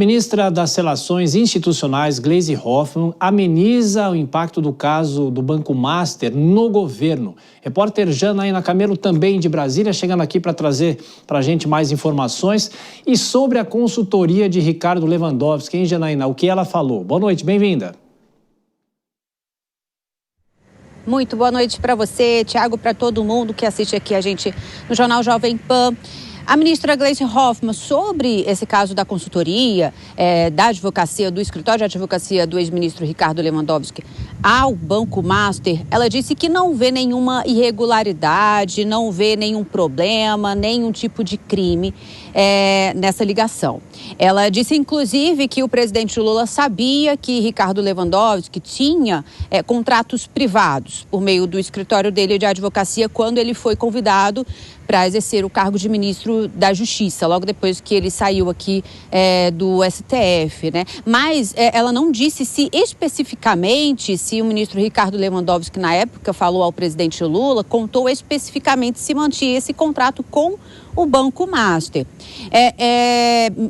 Ministra das Relações Institucionais, Gleisi Hoffmann, ameniza o impacto do caso do Banco Master no governo. Repórter Janaína Camelo, também de Brasília, chegando aqui para trazer para a gente mais informações. E sobre a consultoria de Ricardo Lewandowski, hein, Janaína? O que ela falou? Boa noite, bem-vinda. Muito boa noite para você, Thiago, para todo mundo que assiste aqui a gente no Jornal Jovem Pan. A ministra Gleisi Hoffmann, sobre esse caso da consultoria, da advocacia, do escritório de advocacia do ex-ministro Ricardo Lewandowski ao Banco Master, ela disse que não vê nenhuma irregularidade, não vê nenhum problema, nenhum tipo de crime nessa ligação. Ela disse, inclusive, que o presidente Lula sabia que Ricardo Lewandowski tinha contratos privados por meio do escritório dele de advocacia quando ele foi convidado para exercer o cargo de ministro da Justiça, logo depois que ele saiu aqui do STF, né? Mas ela não disse se especificamente, se o ministro Ricardo Lewandowski, na época, falou ao presidente Lula, contou especificamente se mantinha esse contrato com o Banco Master.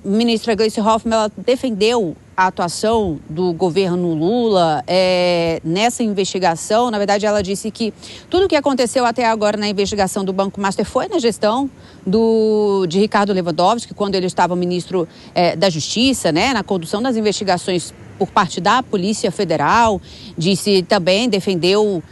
Ministra Gleisi Hoffmann, ela defendeu a atuação do governo Lula nessa investigação. Na verdade, ela disse que tudo o que aconteceu até agora na investigação do Banco Master foi na gestão de Ricardo Lewandowski, quando ele estava ministro da Justiça, né, na condução das investigações por parte da Polícia Federal. Disse também, defendeu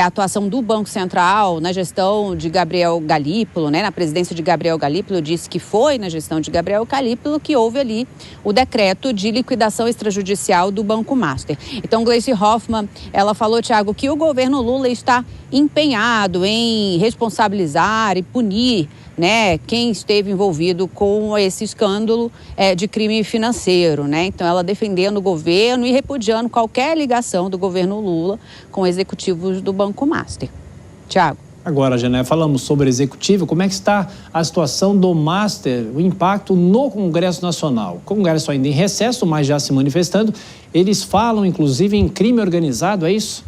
a atuação do Banco Central na gestão de Gabriel Galípolo, né, na presidência de Gabriel Galípolo. Disse que foi na gestão de Gabriel Galípolo que houve ali o decreto de liquidação extrajudicial do Banco Master. Então, Gleisi Hoffmann, ela falou, Thiago, que o governo Lula está empenhado em responsabilizar e punir, né, quem esteve envolvido com esse escândalo de crime financeiro, né? Então, ela defendendo o governo e repudiando qualquer ligação do governo Lula com executivos do Banco Master. Thiago. Agora, Janaína, falamos sobre executivo. Como é que está a situação do Master, o impacto no Congresso Nacional? O Congresso ainda em recesso, mas já se manifestando. Eles falam, inclusive, em crime organizado, é isso?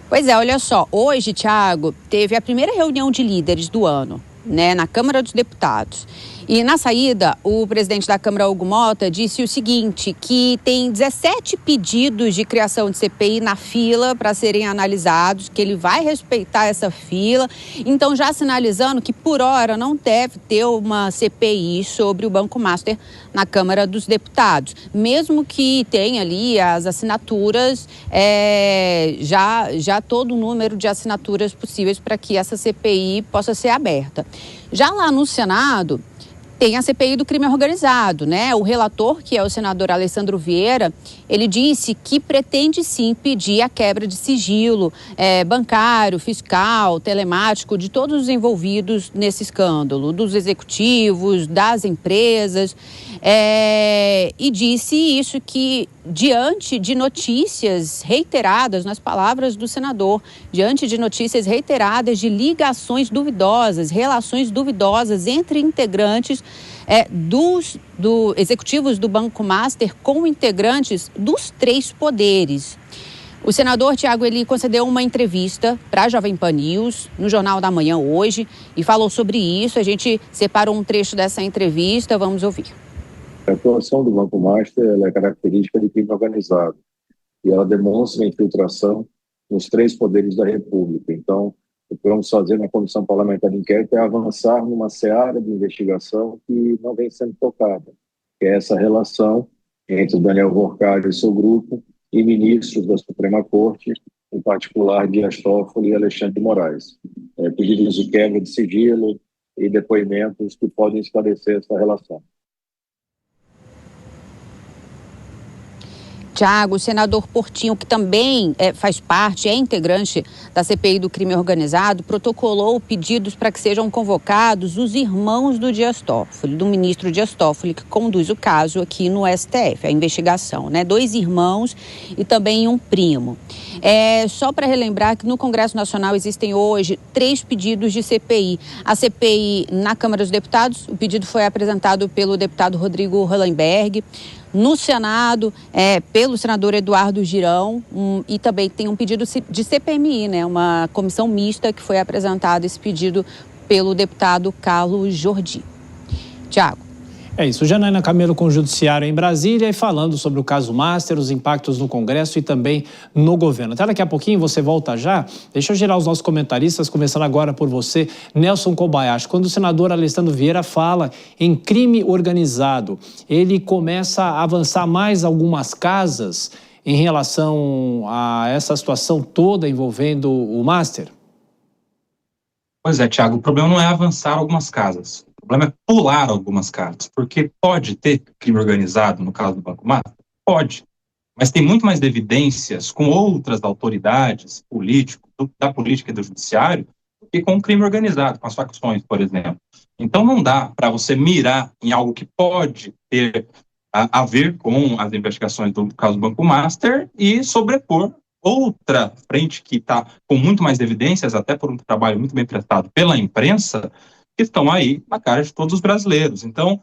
Pois é, olha só, hoje, Thiago, teve a primeira reunião de líderes do ano, né, na Câmara dos Deputados. E na saída, o presidente da Câmara, Hugo Mota, disse o seguinte, que tem 17 pedidos de criação de CPI na fila para serem analisados, que ele vai respeitar essa fila. Então, já sinalizando que, por hora, não deve ter uma CPI sobre o Banco Master na Câmara dos Deputados. Mesmo que tenha ali as assinaturas, já todo o número de assinaturas possíveis para que essa CPI possa ser aberta. Já lá no Senado, tem a CPI do crime organizado, né? O relator, que é o senador Alessandro Vieira, ele disse que pretende sim pedir a quebra de sigilo bancário, fiscal, telemático, de todos os envolvidos nesse escândalo, dos executivos, das empresas, e disse isso que, diante de notícias reiteradas, nas palavras do senador, diante de notícias reiteradas de ligações duvidosas, relações duvidosas entre integrantes dos executivos do Banco Master com integrantes dos três poderes. O senador Thiago, ele concedeu uma entrevista para a Jovem Pan News, no Jornal da Manhã hoje, e falou sobre isso. A gente separou um trecho dessa entrevista, vamos ouvir. A atuação do Banco Master ela é característica de crime organizado e ela demonstra a infiltração nos três poderes da República. Então, o que vamos fazer na Comissão Parlamentar de Inquérito é avançar numa seara de investigação que não vem sendo tocada, que é essa relação entre Daniel Gorcari e seu grupo e ministros da Suprema Corte, em particular Dias Toffoli e Alexandre de Moraes. Pedidos de quebra de sigilo e depoimentos que podem esclarecer essa relação. Thiago, o senador Portinho, que também faz parte, é integrante da CPI do crime organizado, protocolou pedidos para que sejam convocados os irmãos do Dias Toffoli, do ministro Dias Toffoli, que conduz o caso aqui no STF, a investigação, né? 2 irmãos e também um primo. Só para relembrar que no Congresso Nacional existem hoje 3 pedidos de CPI. A CPI na Câmara dos Deputados, o pedido foi apresentado pelo deputado Rodrigo Hollenberg. No Senado, pelo senador Eduardo Girão, e também tem um pedido de CPMI, né, uma comissão mista que foi apresentado esse pedido pelo deputado Carlos Jordi. Tiago. É isso, Janaína Camelo com o Judiciário em Brasília e falando sobre o caso Master, os impactos no Congresso e também no governo. Até daqui a pouquinho, você volta já. Deixa eu girar os nossos comentaristas, começando agora por você, Nelson Kobayashi. Quando o senador Alessandro Vieira fala em crime organizado, ele começa a avançar mais algumas casas em relação a essa situação toda envolvendo o Master? Pois é, Tiago, o problema não é avançar algumas casas. O problema é pular algumas casas, porque pode ter crime organizado no caso do Banco Master? Pode, mas tem muito mais evidências com outras autoridades políticos, da política e do judiciário, do que com o crime organizado, com as facções, por exemplo. Então não dá para você mirar em algo que pode ter a ver com as investigações do caso do Banco Master e sobrepor outra frente que está com muito mais evidências, até por um trabalho muito bem prestado pela imprensa, que estão aí na cara de todos os brasileiros. Então,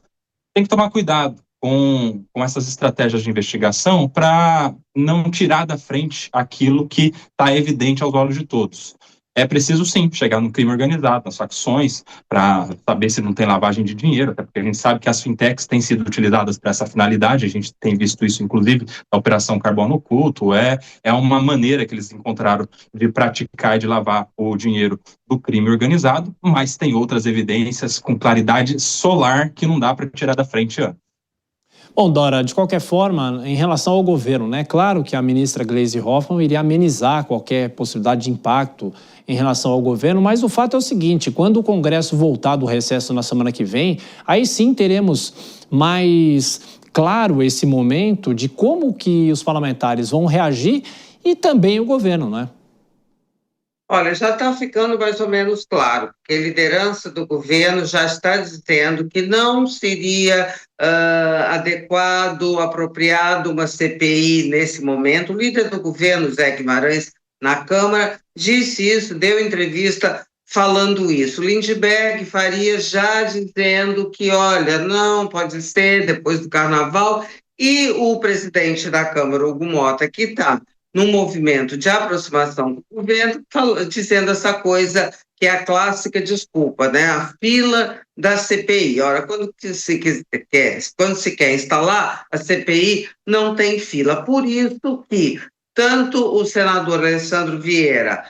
tem que tomar cuidado com essas estratégias de investigação para não tirar da frente aquilo que está evidente aos olhos de todos. É preciso, sim, chegar no crime organizado, nas facções, para saber se não tem lavagem de dinheiro, até porque a gente sabe que as fintechs têm sido utilizadas para essa finalidade, a gente tem visto isso, inclusive, na Operação Carbono Oculto, é uma maneira que eles encontraram de praticar e de lavar o dinheiro do crime organizado, mas tem outras evidências com claridade solar que não dá para tirar da frente antes. Bom, Dora, de qualquer forma, em relação ao governo, né? Claro que a ministra Gleisi Hoffmann iria amenizar qualquer possibilidade de impacto em relação ao governo, mas o fato é o seguinte, quando o Congresso voltar do recesso na semana que vem, aí sim teremos mais claro esse momento de como que os parlamentares vão reagir e também o governo, né? Olha, já está ficando mais ou menos claro, que a liderança do governo já está dizendo que não seria adequado, apropriado uma CPI nesse momento. O líder do governo, Zé Guimarães, na Câmara, disse isso, deu entrevista falando isso. Lindbergh Faria já dizendo que, olha, não pode ser depois do Carnaval, e o presidente da Câmara, Hugo Mota, que está num movimento de aproximação do governo, dizendo essa coisa que é a clássica desculpa, né? A fila da CPI. Ora, quando se quer instalar a CPI, não tem fila. Por isso que tanto o senador Alessandro Vieira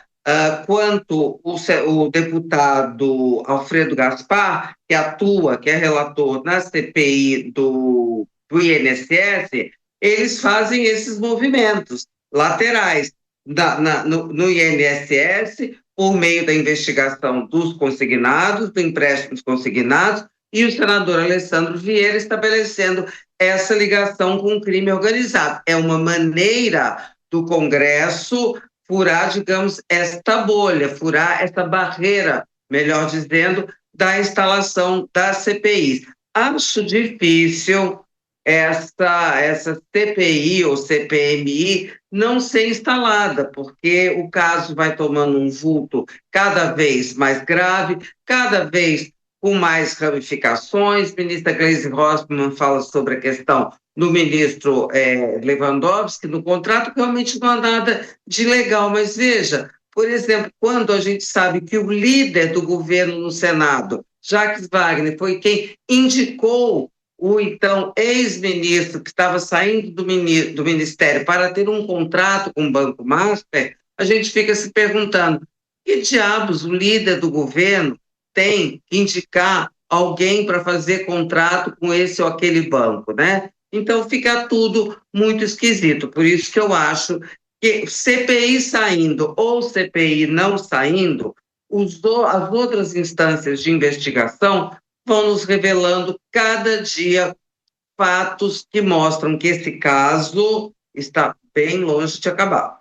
quanto o deputado Alfredo Gaspar, que atua, que é relator na CPI do INSS, eles fazem esses movimentos laterais no INSS, por meio da investigação dos consignados, do empréstimo dos consignados, e o senador Alessandro Vieira estabelecendo essa ligação com o crime organizado. É uma maneira do Congresso furar, digamos, esta bolha, furar essa barreira, melhor dizendo, da instalação da CPI. Acho difícil essa CPI ou CPMI não ser instalada, porque o caso vai tomando um vulto cada vez mais grave, cada vez com mais ramificações. A ministra Gleisi Hoffmann fala sobre a questão do ministro Lewandowski, no contrato, que realmente não há nada de legal. Mas veja, por exemplo, quando a gente sabe que o líder do governo no Senado, Jacques Wagner, foi quem indicou o então ex-ministro que estava saindo do ministério para ter um contrato com o Banco Master, a gente fica se perguntando, que diabos o líder do governo tem que indicar alguém para fazer contrato com esse ou aquele banco, né? Então fica tudo muito esquisito, por isso que eu acho que CPI saindo ou CPI não saindo, as outras instâncias de investigação vão nos revelando cada dia fatos que mostram que esse caso está bem longe de acabar.